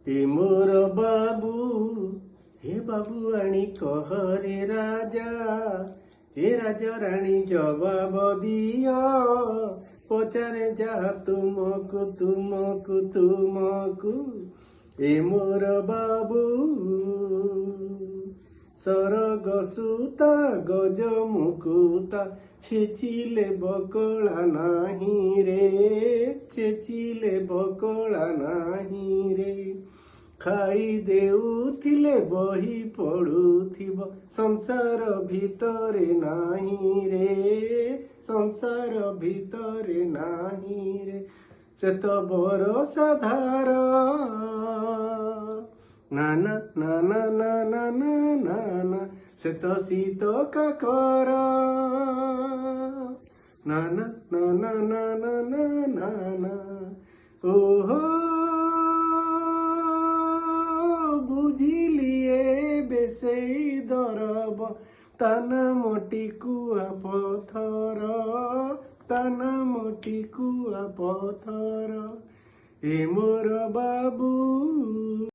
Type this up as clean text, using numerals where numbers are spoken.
ଏ ମୋର ବାବୁ ହେ ବାବୁ ଆଣି କହରେ ରାଜା ଏ ରାଜା ରାଣୀ ଜବାବ ଦିଅ ପଚାରେ ଯାହା ତୁମକୁ ଏ ମୋର ବାବୁ ସରଗ ସୁତା ଗଜ ମୁକୁତା ଛେଚିଲେ ବକଳା ନାହିଁ ରେ ଛେଚିଲେ ବକଳା ନାହିଁ ରେ ଖାଇ ଦେଉଥିଲେ ବହି ପଢୁଥିବ ସଂସାର ଭିତରେ ନାହିଁ ରେ ସଂସାର ଭିତରେ ନାହିଁ ରେ ସେ ତ ବରଷା ଧାର ନା ନା ନା ନା ନା ନା ନା ନା ନା ସେ ତ ଶୀତ କାକର ନା ନା ନା ନା ନା ନା ନା ନା ନା ଓହୋ ବୁଝିଲି ଏବେ ସେଇ ଦରବ ତା ନାମ ଟିକୁଆ ପଥର ତା ନାମ ଟିକୁଆ ପଥର ଏ ମୋର ବାବୁ